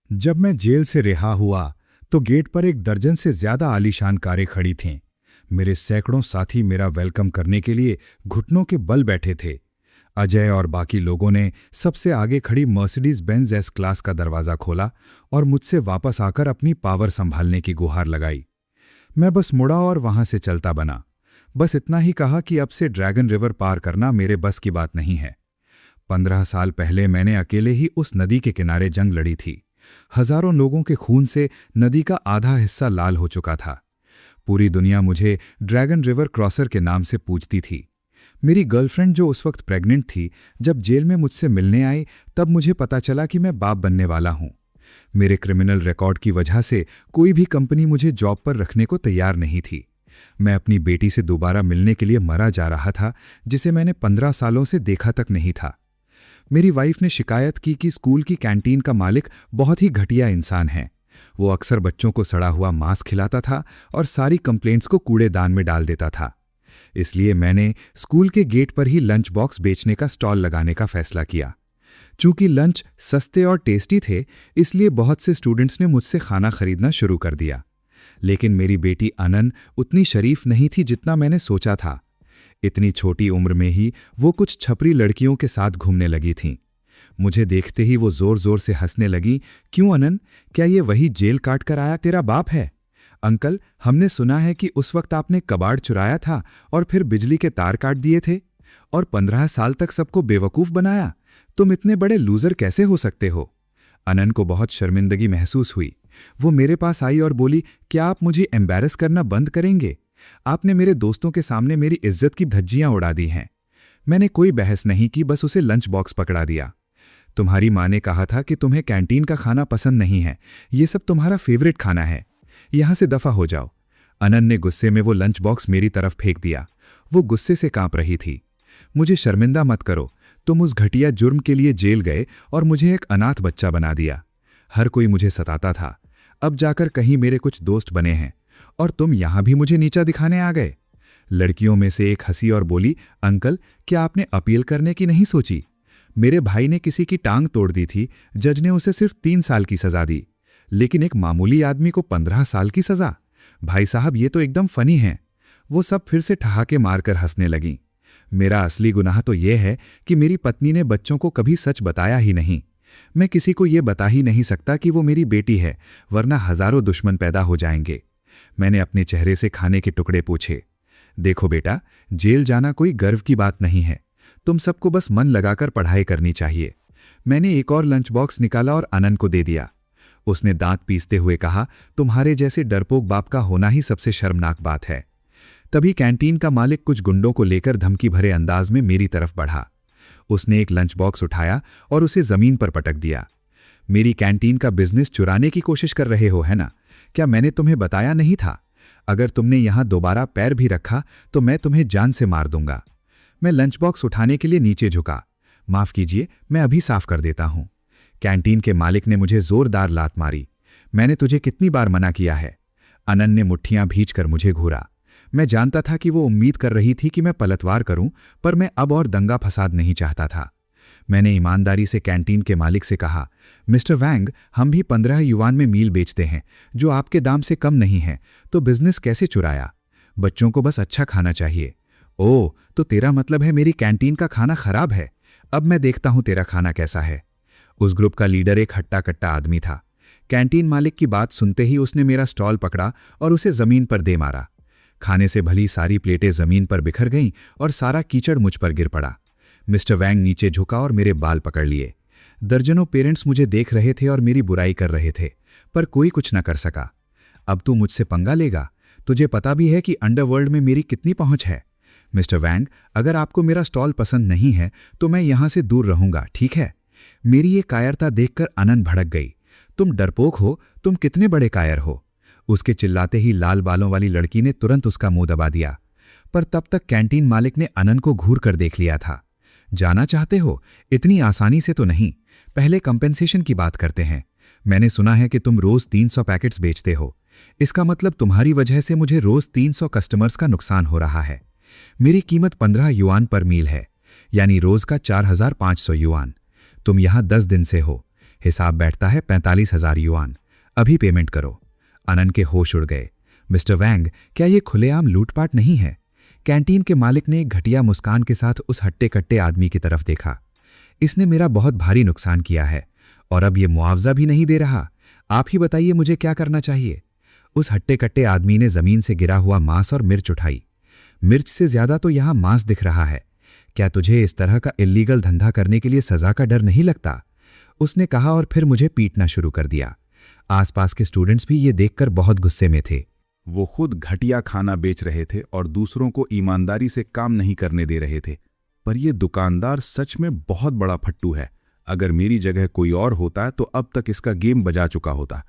जब मैं जेल से रिहा हुआ तो गेट पर एक दर्जन से ज्यादा आलीशान कारें खड़ी थीं। मेरे सैकड़ों साथी मेरा वेलकम करने के लिए घुटनों के बल बैठे थे। अजय और बाकी लोगों ने सबसे आगे खड़ी मर्सिडीज बेंज एस क्लास का दरवाज़ा खोला और मुझसे वापस आकर अपनी पावर संभालने की गुहार लगाई। मैं बस मुड़ा और वहां से चलता बना। बस इतना ही कहा कि अब से ड्रैगन रिवर पार करना मेरे बस की बात नहीं है। 15 साल पहले मैंने अकेले ही उस नदी के किनारे जंग लड़ी थी। हजारों लोगों के खून से नदी का आधा हिस्सा लाल हो चुका था। पूरी दुनिया मुझे ड्रैगन रिवर क्रॉसर के नाम से पूछती थी। मेरी गर्लफ्रेंड जो उस वक्त प्रेग्नेंट थी, जब जेल में मुझसे मिलने आई तब मुझे पता चला कि मैं बाप बनने वाला हूं। मेरे क्रिमिनल रिकॉर्ड की वजह से कोई भी कंपनी मुझे जॉब पर रखने को तैयार नहीं थी। मैं अपनी बेटी से दोबारा मिलने के लिए मरा जा रहा था, जिसे मैंने 15 सालों से देखा तक नहीं था। मेरी वाइफ ने शिकायत की कि स्कूल की कैंटीन का मालिक बहुत ही घटिया इंसान है। वो अक्सर बच्चों को सड़ा हुआ मांस खिलाता था और सारी कंप्लेंट्स को कूड़ेदान में डाल देता था। इसलिए मैंने स्कूल के गेट पर ही लंच बॉक्स बेचने का स्टॉल लगाने का फैसला किया। चूंकि लंच सस्ते और टेस्टी थे, इसलिए बहुत से स्टूडेंट्स ने मुझसे खाना खरीदना शुरू कर दिया। लेकिन मेरी बेटी अनन उतनी शरीफ नहीं थी जितना मैंने सोचा था। इतनी छोटी उम्र में ही वो कुछ छपरी लड़कियों के साथ घूमने लगी थीं। मुझे देखते ही वो जोर जोर से हंसने लगी। क्यों अनन, क्या ये वही जेल काट कर आया तेरा बाप है? अंकल, हमने सुना है कि उस वक्त आपने कबाड़ चुराया था और फिर बिजली के तार काट दिए थे और 15 साल तक सबको बेवकूफ बनाया। तुम इतने बड़े लूजर कैसे हो सकते हो? अनन को बहुत शर्मिंदगी महसूस हुई। वो मेरे पास आई और बोली, क्या आप मुझे एम्बैरस करना बंद करेंगे? आपने मेरे दोस्तों के सामने मेरी इज्जत की धज्जियां उड़ा दी हैं। मैंने कोई बहस नहीं की, बस उसे लंच बॉक्स पकड़ा दिया। तुम्हारी माँ ने कहा था कि तुम्हें कैंटीन का खाना पसंद नहीं है, ये सब तुम्हारा फेवरेट खाना है, यहां से दफा हो जाओ। अनन ने गुस्से में वो लंच बॉक्स मेरी तरफ फेंक दिया। वो गुस्से से कांप रही थी। मुझे शर्मिंदा मत करो, तुम उस घटिया जुर्म के लिए जेल गए और मुझे एक अनाथ बच्चा बना दिया। हर कोई मुझे सताता था। अब जाकर कहीं मेरे कुछ दोस्त बने हैं और तुम यहां भी मुझे नीचा दिखाने आ गए। लड़कियों में से एक हंसी और बोली, अंकल, क्या आपने अपील करने की नहीं सोची? मेरे भाई ने किसी की टांग तोड़ दी थी, जज ने उसे सिर्फ 3 साल की सजा दी, लेकिन एक मामूली आदमी को 15 साल की सजा। भाई साहब, ये तो एकदम फनी है। वो सब फिर से ठहाके मारकर हंसने लगीं। मेरा असली गुनाह तो यह है कि मेरी पत्नी ने बच्चों को कभी सच बताया ही नहीं। मैं किसी को यह बता ही नहीं सकता कि वो मेरी बेटी है, वरना हजारों दुश्मन पैदा हो जाएंगे। मैंने अपने चेहरे से खाने के टुकड़े पूछे। देखो बेटा, जेल जाना कोई गर्व की बात नहीं है। तुम सबको बस मन लगाकर पढ़ाई करनी चाहिए। मैंने एक और लंच बॉक्स निकाला और अनन को दे दिया। उसने दांत पीसते हुए कहा, तुम्हारे जैसे डरपोक बाप का होना ही सबसे शर्मनाक बात है। तभी कैंटीन का मालिक कुछ गुंडों को लेकर धमकी भरे अंदाज में मेरी तरफ बढ़ा। उसने एक लंच बॉक्स उठाया और उसे जमीन पर पटक दिया। मेरी कैंटीन का बिजनेस चुराने की कोशिश कर रहे हो, है ना? क्या मैंने तुम्हें बताया नहीं था? अगर तुमने यहां दोबारा पैर भी रखा तो मैं तुम्हें जान से मार दूंगा। मैं लंच बॉक्स उठाने के लिए नीचे झुका। माफ कीजिए, मैं अभी साफ कर देता हूं। कैंटीन के मालिक ने मुझे जोरदार लात मारी। मैंने तुझे कितनी बार मना किया है? अनन ने मुट्ठियां भींचकर मुझे घूरा। मैं जानता था कि वो उम्मीद कर रही थी कि मैं पलटवार करूं, पर मैं अब और दंगा फसाद नहीं चाहता था। मैंने ईमानदारी से कैंटीन के मालिक से कहा, मिस्टर वैंग, हम भी 15 युआन में मील बेचते हैं, जो आपके दाम से कम नहीं है, तो बिजनेस कैसे चुराया? बच्चों को बस अच्छा खाना चाहिए। ओह, तो तेरा मतलब है मेरी कैंटीन का खाना खराब है? अब मैं देखता हूं तेरा खाना कैसा है। उस ग्रुप का लीडर एक हट्टा कट्टा आदमी था। कैंटीन मालिक की बात सुनते ही उसने मेरा स्टॉल पकड़ा और उसे जमीन पर दे मारा। खाने से भली सारी प्लेटें जमीन पर बिखर गईं और सारा कीचड़ मुझ पर गिर पड़ा। मिस्टर वैंग नीचे झुका और मेरे बाल पकड़ लिए। दर्जनों पेरेंट्स मुझे देख रहे थे और मेरी बुराई कर रहे थे, पर कोई कुछ न कर सका। अब तू मुझसे पंगा लेगा? तुझे पता भी है कि अंडरवर्ल्ड में मेरी कितनी पहुंच है। मिस्टर वैंग, अगर आपको मेरा स्टॉल पसंद नहीं है तो मैं यहां से दूर रहूंगा, ठीक है? मेरी ये कायरता देखकर अनन भड़क गई। तुम डरपोक हो, तुम कितने बड़े कायर हो। उसके चिल्लाते ही लाल बालों वाली लड़की ने तुरंत उसका मुंह दबा दिया। पर तब तक कैंटीन मालिक ने अनन को घूर कर देख लिया था। जाना चाहते हो? इतनी आसानी से तो नहीं। पहले कंपेंसेशन की बात करते हैं। मैंने सुना है कि तुम रोज 300 पैकेट्स बेचते हो। इसका मतलब तुम्हारी वजह से मुझे रोज 300 कस्टमर्स का नुकसान हो रहा है। मेरी कीमत 15 युआन पर मील है, यानी रोज का 4500 युआन। तुम यहां 10 दिन से हो। हिसाब बैठता है 45,000 युआन। अभी पेमेंट करो। अनन के होश उड़ गए। मिस्टर वैंग, क्या ये खुलेआम लूटपाट नहीं है? कैंटीन के मालिक ने एक घटिया मुस्कान के साथ उस हट्टे कट्टे आदमी की तरफ देखा। इसने मेरा बहुत भारी नुकसान किया है और अब ये मुआवजा भी नहीं दे रहा। आप ही बताइए मुझे क्या करना चाहिए? उस हट्टे कट्टे आदमी ने जमीन से गिरा हुआ मांस और मिर्च उठाई। मिर्च से ज्यादा तो यहां मांस दिख रहा है। क्या तुझे इस तरह का इल्लीगल धंधा करने के लिए सजा का डर नहीं लगता? उसने कहा और फिर मुझे पीटना शुरू कर दिया। आसपास के स्टूडेंट्स भी ये देखकर बहुत गुस्से में थे। वो खुद घटिया खाना बेच रहे थे और दूसरों को ईमानदारी से काम नहीं करने दे रहे थे। पर ये दुकानदार सच में बहुत बड़ा फट्टू है। अगर मेरी जगह कोई और होता तो अब तक इसका गेम बजा चुका होता।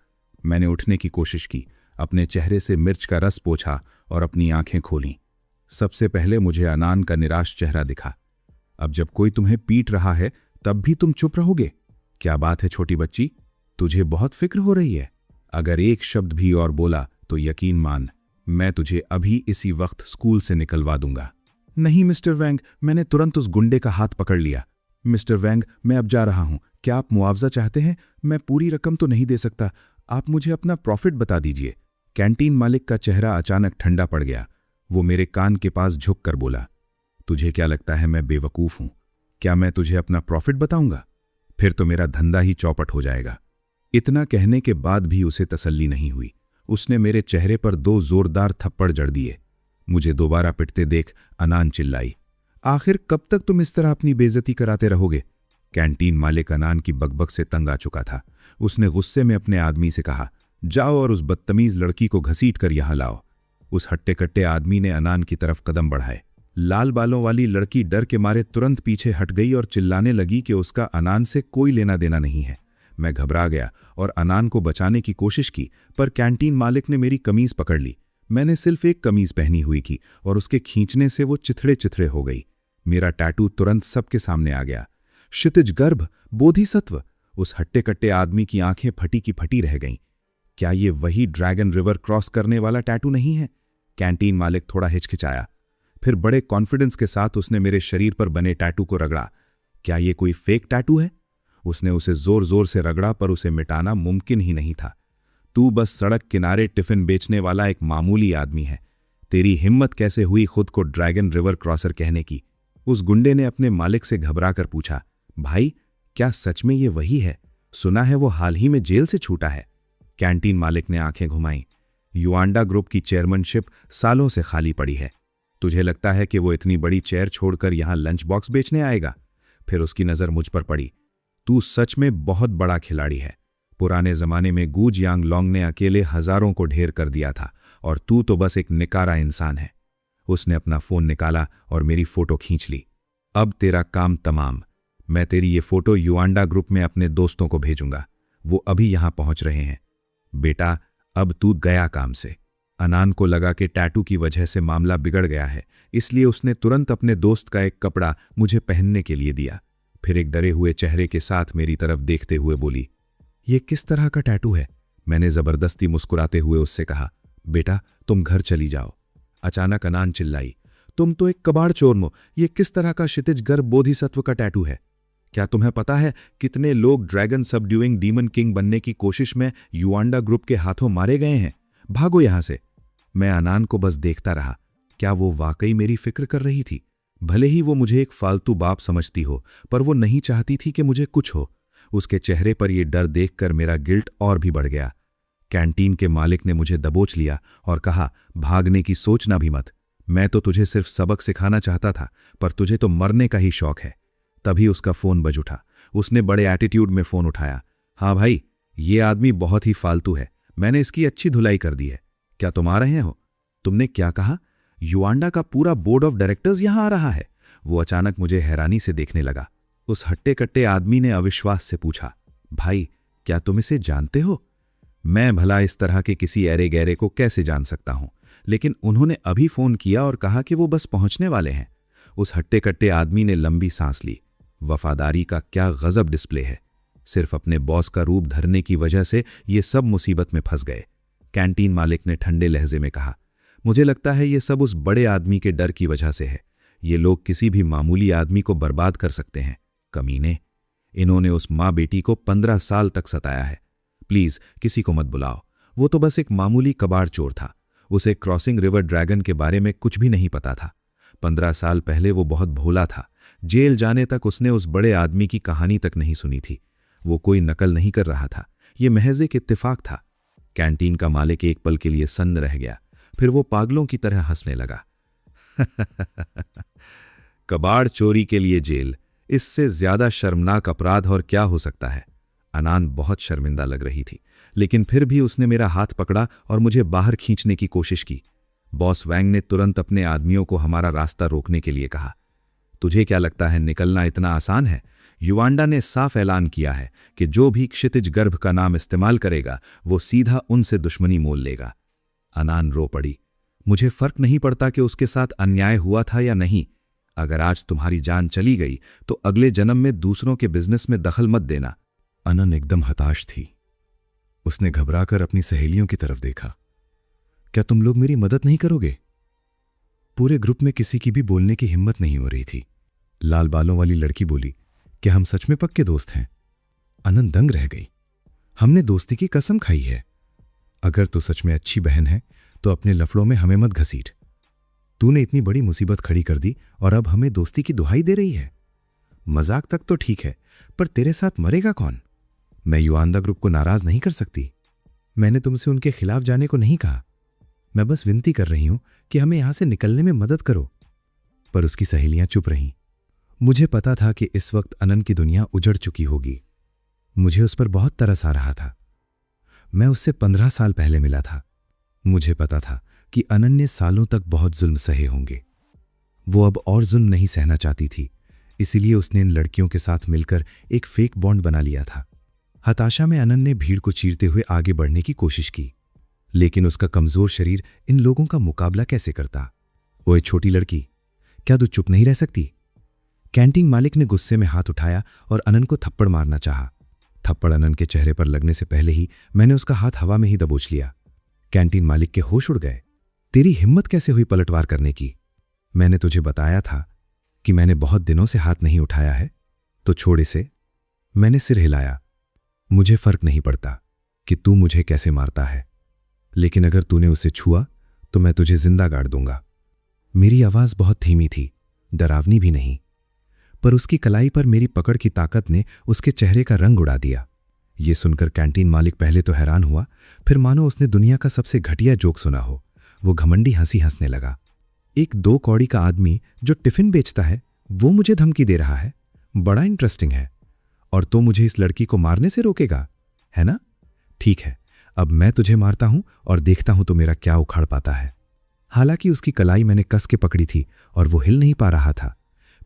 मैंने उठने की कोशिश की, अपने चेहरे से मिर्च का रस पोंछा और अपनी आंखें खोलीं। सबसे पहले मुझे अनान का निराश चेहरा दिखा। अब जब कोई तुम्हें पीट रहा है तब भी तुम चुप रहोगे? क्या बात है छोटी बच्ची, तुझे बहुत फिक्र हो रही है? अगर एक शब्द भी और बोला तो यकीन मान, मैं तुझे अभी इसी वक्त स्कूल से निकलवा दूंगा। नहीं मिस्टर वैंग, मैंने तुरंत उस गुंडे का हाथ पकड़ लिया। मिस्टर वैंग, मैं अब जा रहा हूं। क्या आप मुआवजा चाहते हैं? मैं पूरी रकम तो नहीं दे सकता, आप मुझे अपना प्रॉफिट बता दीजिए। कैंटीन मालिक का चेहरा अचानक ठंडा पड़ गया। वो मेरे कान के पास झुक कर बोला, तुझे क्या लगता है मैं बेवकूफ हूं? क्या मैं तुझे अपना प्रॉफिट बताऊंगा? फिर तो मेरा धंधा ही चौपट हो जाएगा। इतना कहने के बाद भी उसे तसल्ली नहीं हुई। उसने मेरे चेहरे पर 2 जोरदार थप्पड़ जड़ दिए। मुझे दोबारा पिटते देख अनान चिल्लाई, आखिर कब तक तुम इस तरह अपनी बेइज्जती कराते रहोगे? कैंटीन मालिक अनान की बकबक से तंग आ चुका था। उसने गुस्से में अपने आदमी से कहा, जाओ और उस बदतमीज लड़की को घसीट कर यहां लाओ। उस हट्टे कट्टे आदमी ने अनान की तरफ कदम बढ़ाए। लाल बालों वाली लड़की डर के मारे तुरंत पीछे हट गई और चिल्लाने लगी कि उसका अनान से कोई लेना देना नहीं है। मैं घबरा गया और अनान को बचाने की कोशिश की, पर कैंटीन मालिक ने मेरी कमीज पकड़ ली। मैंने सिर्फ एक कमीज पहनी हुई थी और उसके खींचने से वो चिथड़े चिथड़े हो गई। मेरा टैटू तुरंत सबके सामने आ गया। क्षितिज गर्भ, बोधिसत्व। उस हट्टे कट्टे आदमी की आंखें फटी की फटी रह गईं। क्या ये वही ड्रैगन रिवर क्रॉस करने वाला टैटू नहीं है? कैंटीन मालिक थोड़ा हिचकिचाया, फिर बड़े कॉन्फिडेंस के साथ उसने मेरे शरीर पर बने टैटू को रगड़ा। क्या ये कोई फेक टैटू है? उसने उसे जोर जोर से रगड़ा, पर उसे मिटाना मुमकिन ही नहीं था। तू बस सड़क किनारे टिफिन बेचने वाला एक मामूली आदमी है। तेरी हिम्मत कैसे हुई खुद को ड्रैगन रिवर क्रॉसर कहने की? उस गुंडे ने अपने मालिक से घबराकर पूछा, भाई क्या सच में ये वही है? सुना है वो हाल ही में जेल से छूटा है। कैंटीन मालिक ने आंखें घुमाईं। युआंडा ग्रुप की चेयरमैनशिप सालों से खाली पड़ी है। तुझे लगता है कि वो इतनी बड़ी चेयर छोड़कर यहां लंच बॉक्स बेचने आएगा? फिर उसकी नजर मुझ पर पड़ी। तू सच में बहुत बड़ा खिलाड़ी है। पुराने जमाने में गूज यांग लोंग ने अकेले हजारों को ढेर कर दिया था और तू तो बस एक निकारा इंसान है। उसने अपना फोन निकाला और मेरी फोटो खींच ली। अब तेरा काम तमाम। मैं तेरी ये फोटो युआंडा ग्रुप में अपने दोस्तों को भेजूंगा। वो अभी यहां पहुंच रहे हैं। बेटा अब तू गया काम से। अनान को लगा कि टैटू की वजह से मामला बिगड़ गया है, इसलिए उसने तुरंत अपने दोस्त का एक कपड़ा मुझे पहनने के लिए दिया। फिर एक डरे हुए चेहरे के साथ मेरी तरफ देखते हुए बोली, ये किस तरह का टैटू है? मैंने जबरदस्ती मुस्कुराते हुए उससे कहा, बेटा तुम घर चली जाओ। अचानक अनान चिल्लाई, तुम तो एक कबाड़ चोर हो। ये किस तरह का क्षितिज गर्भ बोधिसत्व का टैटू है? क्या तुम्हें पता है कितने लोग ड्रैगन सबड्यूइंग डीमन किंग बनने की कोशिश में युआंडा ग्रुप के हाथों मारे गए हैं? भागो यहां से। मैं अनान को बस देखता रहा। क्या वो वाकई मेरी फिक्र कर रही थी? भले ही वो मुझे एक फालतू बाप समझती हो, पर वो नहीं चाहती थी कि मुझे कुछ हो। उसके चेहरे पर यह डर देखकर मेरा गिल्ट और भी बढ़ गया। कैंटीन के मालिक ने मुझे दबोच लिया और कहा, भागने की सोचना भी मत। मैं तो तुझे सिर्फ सबक सिखाना चाहता था, पर तुझे तो मरने का ही शौक है। तभी उसका फोन बज उठा। उसने बड़े एटीट्यूड में फोन उठाया। हाँ भाई, ये आदमी बहुत ही फालतू है। मैंने इसकी अच्छी धुलाई कर दी है। क्या तुम आ रहे हो? तुमने क्या कहा? युआंडा का पूरा बोर्ड ऑफ डायरेक्टर्स यहां आ रहा है? वो अचानक मुझे हैरानी से देखने लगा। उस हट्टे कट्टे आदमी ने अविश्वास से पूछा, भाई क्या तुम इसे जानते हो? मैं भला इस तरह के किसी ऐरे गैरे को कैसे जान सकता हूं, लेकिन उन्होंने अभी फोन किया और कहा कि वो बस पहुंचने वाले हैं। उस हट्टे कट्टे आदमी ने लंबी सांस ली। वफादारी का क्या गजब डिस्प्ले है। सिर्फ अपने बॉस का रूप धरने की वजह से ये सब मुसीबत में फंस गए। कैंटीन मालिक ने ठंडे लहजे में कहा, मुझे लगता है ये सब उस बड़े आदमी के डर की वजह से है। ये लोग किसी भी मामूली आदमी को बर्बाद कर सकते हैं। कमीने। इन्होंने उस माँ बेटी को 15 साल तक सताया है। प्लीज किसी को मत बुलाओ। वो तो बस एक मामूली कबाड़ चोर था। उसे क्रॉसिंग रिवर ड्रैगन के बारे में कुछ भी नहीं पता था। 15 साल पहले वो बहुत भोला था। जेल जाने तक उसने उस बड़े आदमी की कहानी तक नहीं सुनी थी। वो कोई नकल नहीं कर रहा था, ये महज एक इत्तेफाक था। कैंटीन का मालिक एक पल के लिए सन्न रह गया, फिर वो पागलों की तरह हंसने लगा। कबाड़ चोरी के लिए जेल, इससे ज्यादा शर्मनाक अपराध और क्या हो सकता है। अनान बहुत शर्मिंदा लग रही थी, लेकिन फिर भी उसने मेरा हाथ पकड़ा और मुझे बाहर खींचने की कोशिश की। बॉस वैंग ने तुरंत अपने आदमियों को हमारा रास्ता रोकने के लिए कहा। तुझे क्या लगता है निकलना इतना आसान है? युवांडा ने साफ ऐलान किया है कि जो भी क्षितिज गर्भ का नाम इस्तेमाल करेगा वो सीधा उनसे दुश्मनी मोल लेगा। अनान रो पड़ी। मुझे फर्क नहीं पड़ता कि उसके साथ अन्याय हुआ था या नहीं। अगर आज तुम्हारी जान चली गई तो अगले जन्म में दूसरों के बिजनेस में दखल मत देना। अनन एकदम हताश थी। उसने घबराकर अपनी सहेलियों की तरफ देखा। क्या तुम लोग मेरी मदद नहीं करोगे? पूरे ग्रुप में किसी की भी बोलने की हिम्मत नहीं हो रही थी। लाल बालों वाली लड़की बोली, क्या हम सच में पक्के दोस्त हैं? अनन दंग रह गई। हमने दोस्ती की कसम खाई है। अगर तू सच में अच्छी बहन है तो अपने लफड़ों में हमें मत घसीट। तूने इतनी बड़ी मुसीबत खड़ी कर दी और अब हमें दोस्ती की दुहाई दे रही है। मजाक तक तो ठीक है, पर तेरे साथ मरेगा कौन? मैं युआंडा ग्रुप को नाराज नहीं कर सकती। मैंने तुमसे उनके खिलाफ जाने को नहीं कहा। मैं बस विनती कर रही हूं कि हमें यहां से निकलने में मदद करो। पर उसकी सहेलियां चुप रहीं। मुझे पता था कि इस वक्त अनन की दुनिया उजड़ चुकी होगी। मुझे उस पर बहुत तरस आ रहा था। मैं उससे 15 साल पहले मिला था। मुझे पता था कि अनन ने सालों तक बहुत जुल्म सहे होंगे। वो अब और जुल्म नहीं सहना चाहती थी, इसीलिए उसने इन लड़कियों के साथ मिलकर एक फेक बॉन्ड बना लिया था। हताशा में अनन ने भीड़ को चीरते हुए आगे बढ़ने की कोशिश की, लेकिन उसका कमजोर शरीर इन लोगों का मुकाबला कैसे करता? ओए छोटी लड़की, क्या तू चुप नहीं रह सकती? कैंटीन मालिक ने गुस्से में हाथ उठाया और अनन को थप्पड़ मारना चाहा। थप्पड़ अनन के चेहरे पर लगने से पहले ही मैंने उसका हाथ हवा में ही दबोच लिया। कैंटीन मालिक के होश उड़ गए। तेरी हिम्मत कैसे हुई पलटवार करने की? मैंने तुझे बताया था कि मैंने बहुत दिनों से हाथ नहीं उठाया है, तो छोड़ इसे। मैंने सिर हिलाया। मुझे फर्क नहीं पड़ता कि तू मुझे कैसे मारता है, लेकिन अगर तूने उसे छुआ तो मैं तुझे जिंदा गाड़ दूंगा। मेरी आवाज बहुत धीमी थी, डरावनी भी नहीं, पर उसकी कलाई पर मेरी पकड़ की ताकत ने उसके चेहरे का रंग उड़ा दिया। ये सुनकर कैंटीन मालिक पहले तो हैरान हुआ, फिर मानो उसने दुनिया का सबसे घटिया जोक सुना हो। वो घमंडी हंसी हंसने लगा। एक 2 कौड़ी का आदमी जो टिफिन बेचता है, वो मुझे धमकी दे रहा है। बड़ा इंटरेस्टिंग है। और तो मुझे इस लड़की को मारने से रोकेगा, है ना? ठीक है, अब मैं तुझे मारता हूं और देखता हूं तो मेरा क्या उखाड़ पाता है। हालांकि उसकी कलाई मैंने कस के पकड़ी थी और वो हिल नहीं पा रहा था,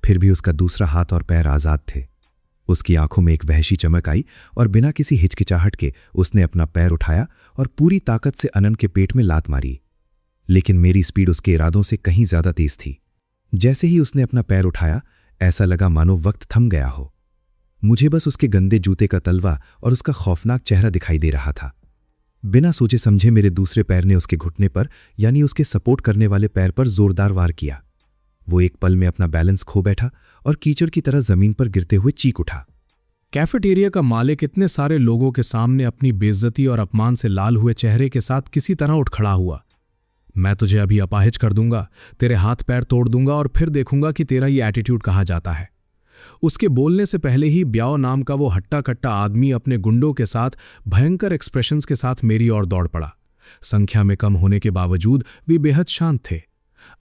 फिर भी उसका दूसरा हाथ और पैर आजाद थे। उसकी आंखों में एक वहशी चमक आई और बिना किसी हिचकिचाहट के उसने अपना पैर उठाया और पूरी ताकत से अनन के पेट में लात मारी। लेकिन मेरी स्पीड उसके इरादों से कहीं ज्यादा तेज थी। जैसे ही उसने अपना पैर उठाया, ऐसा लगा मानो वक्त थम गया हो। मुझे बस उसके गंदे जूते का तलवा और उसका खौफनाक चेहरा दिखाई दे रहा था। बिना सोचे समझे मेरे दूसरे पैर ने उसके घुटने पर, यानी उसके सपोर्ट करने वाले पैर पर जोरदार वार किया। वो एक पल में अपना बैलेंस खो बैठा और कीचड़ की तरह जमीन पर गिरते हुए चीख उठा। कैफेटेरिया का मालिक इतने सारे लोगों के सामने अपनी बेइज्जती और अपमान से लाल हुए चेहरे के साथ किसी तरह उठ खड़ा हुआ। मैं तुझे अभी अपाहिज कर दूंगा, तेरे हाथ पैर तोड़ दूंगा और फिर देखूंगा कि तेरा ये एटीट्यूड कहा जाता है। उसके बोलने से पहले ही ब्याओ नाम का वो हट्टा कट्टा आदमी अपने गुंडों के साथ भयंकर एक्सप्रेशंस के साथ मेरी ओर दौड़ पड़ा। संख्या में कम होने के बावजूद वे बेहद शांत थे।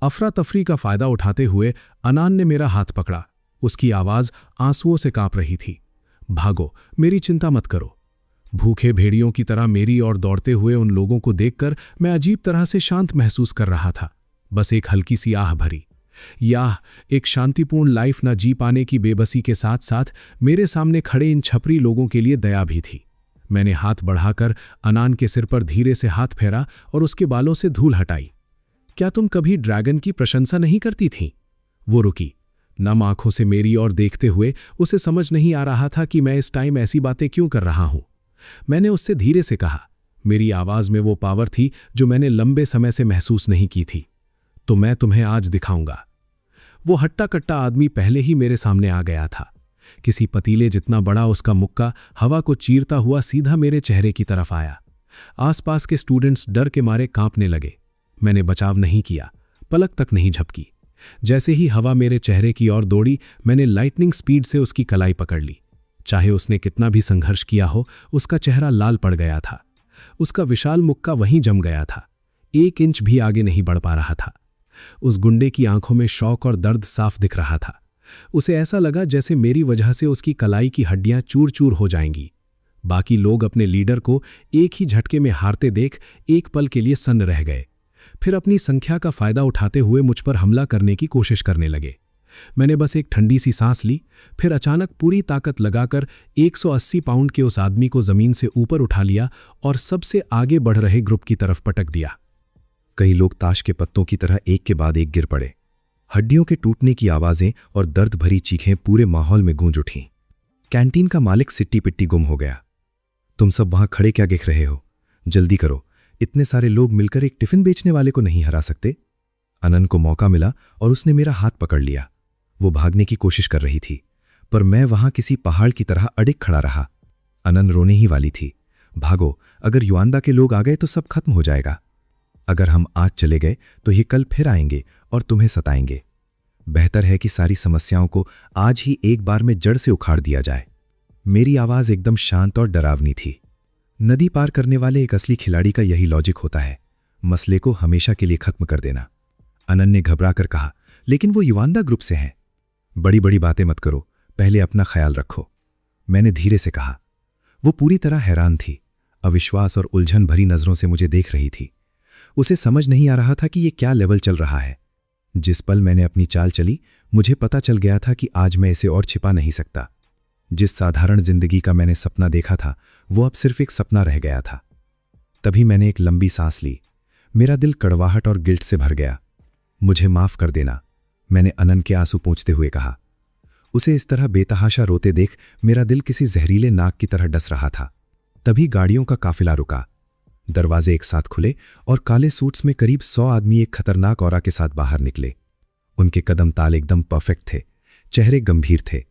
अफरा तफरी का फायदा उठाते हुए अनान ने मेरा हाथ पकड़ा। उसकी आवाज आंसुओं से कांप रही थी। भागो, मेरी चिंता मत करो। भूखे भेड़ियों की तरह मेरी ओर दौड़ते हुए उन लोगों को देखकर मैं अजीब तरह से शांत महसूस कर रहा था। बस एक हल्की सी आह भरी। याह, एक शांतिपूर्ण लाइफ न जी पाने की बेबसी के साथ साथ मेरे सामने खड़े इन छपरी लोगों के लिए दया भी थी। मैंने हाथ बढ़ाकर अनान के सिर पर धीरे से हाथ फेरा और उसके बालों से धूल हटाई। क्या तुम कभी ड्रैगन की प्रशंसा नहीं करती थीं? वो रुकी, नम आंखों से मेरी ओर देखते हुए। उसे समझ नहीं आ रहा था कि मैं इस टाइम ऐसी बातें क्यों कर रहा हूं। मैंने उससे धीरे से कहा। मेरी आवाज में वो पावर थी जो मैंने लंबे समय से महसूस नहीं की थी। तो मैं तुम्हें आज दिखाऊंगा। वो हट्टा कट्टा आदमी पहले ही मेरे सामने आ गया था। किसी पतीले जितना बड़ा उसका मुक्का हवा को चीरता हुआ सीधा मेरे चेहरे की तरफ आया। आसपास के स्टूडेंट्स डर के मारे कांपने लगे। मैंने बचाव नहीं किया, पलक तक नहीं झपकी। जैसे ही हवा मेरे चेहरे की ओर दौड़ी, मैंने लाइटनिंग स्पीड से उसकी कलाई पकड़ ली। चाहे उसने कितना भी संघर्ष किया हो, उसका चेहरा लाल पड़ गया था। उसका विशाल मुक्का वहीं जम गया था, 1 इंच भी आगे नहीं बढ़ पा रहा था। उस गुंडे की आंखों में शौक और दर्द साफ दिख रहा था। उसे ऐसा लगा जैसे मेरी वजह से उसकी कलाई की हड्डियां चूर चूर हो जाएंगी। बाकी लोग अपने लीडर को एक ही झटके में हारते देख एक पल के लिए सन्न रह गए। फिर अपनी संख्या का फायदा उठाते हुए मुझ पर हमला करने की कोशिश करने लगे। मैंने बस एक ठंडी सी सांस ली, फिर अचानक पूरी ताकत लगाकर 180 पाउंड के उस आदमी को जमीन से ऊपर उठा लिया और सबसे आगे बढ़ रहे ग्रुप की तरफ पटक दिया। कई लोग ताश के पत्तों की तरह एक के बाद एक गिर पड़े। हड्डियों के टूटने की आवाजें और दर्द भरी चीखें पूरे माहौल में गूंज उठीं। कैंटीन का मालिक सिट्टी पिट्टी गुम हो गया। तुम सब वहां खड़े क्या देख रहे हो? जल्दी करो, इतने सारे लोग मिलकर एक टिफिन बेचने वाले को नहीं हरा सकते। अनन को मौका मिला और उसने मेरा हाथ पकड़ लिया। वो भागने की कोशिश कर रही थी, पर मैं वहां किसी पहाड़ की तरह अडिग खड़ा रहा। अनन रोने ही वाली थी। भागो, अगर युआंदा के लोग आ गए तो सब खत्म हो जाएगा। अगर हम आज चले गए तो ये कल फिर आएंगे और तुम्हें सताएंगे। बेहतर है कि सारी समस्याओं को आज ही एक बार में जड़ से उखाड़ दिया जाए। मेरी आवाज एकदम शांत और डरावनी थी। नदी पार करने वाले एक असली खिलाड़ी का यही लॉजिक होता है, मसले को हमेशा के लिए खत्म कर देना। अनन ने घबरा कर कहा, लेकिन वो युआंदा ग्रुप से हैं। बड़ी बड़ी बातें मत करो, पहले अपना ख्याल रखो, मैंने धीरे से कहा। वो पूरी तरह हैरान थी, अविश्वास और उलझन भरी नजरों से मुझे देख रही थी। उसे समझ नहीं आ रहा था कि ये क्या लेवल चल रहा है। जिस पल मैंने अपनी चाल चली, मुझे पता चल गया था कि आज मैं इसे और छिपा नहीं सकता। जिस साधारण जिंदगी का मैंने सपना देखा था, वो अब सिर्फ एक सपना रह गया था। तभी मैंने एक लंबी सांस ली। मेरा दिल कड़वाहट और गिल्ट से भर गया। मुझे माफ कर देना, मैंने अनन के आंसू पोंछते हुए कहा। उसे इस तरह बेतहाशा रोते देख मेरा दिल किसी जहरीले नाग की तरह डस रहा था। तभी गाड़ियों का काफिला रुका। दरवाजे एक साथ खुले और काले सूट्स में करीब 100 आदमी एक खतरनाक औरा के साथ बाहर निकले। उनके कदम ताल एकदम परफेक्ट थे, चेहरे गंभीर थे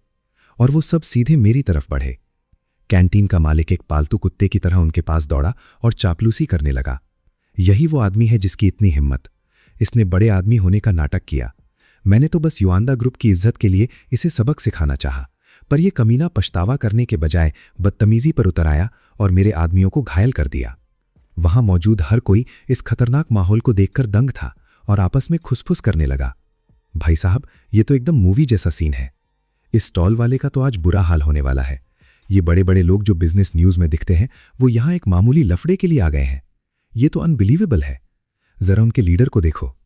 और वो सब सीधे मेरी तरफ बढ़े। कैंटीन का मालिक एक पालतू कुत्ते की तरह उनके पास दौड़ा और चापलूसी करने लगा। यही वो आदमी है जिसकी इतनी हिम्मत। इसने बड़े आदमी होने का नाटक किया। मैंने तो बस युआंदा ग्रुप की इज्जत के लिए इसे सबक सिखाना चाहा, पर यह कमीना पछतावा करने के बजाय बदतमीजी पर उतर आया और मेरे आदमियों को घायल कर दिया। वहां मौजूद हर कोई इस खतरनाक माहौल को देखकर दंग था और आपस में खुसफुस करने लगा। भाई साहब, ये तो एकदम मूवी जैसा सीन है। इस स्टॉल वाले का तो आज बुरा हाल होने वाला है। ये बड़े बड़े लोग जो बिजनेस न्यूज में दिखते हैं, वो यहां एक मामूली लफड़े के लिए आ गए हैं। ये तो अनबिलीवेबल है। जरा उनके लीडर को देखो,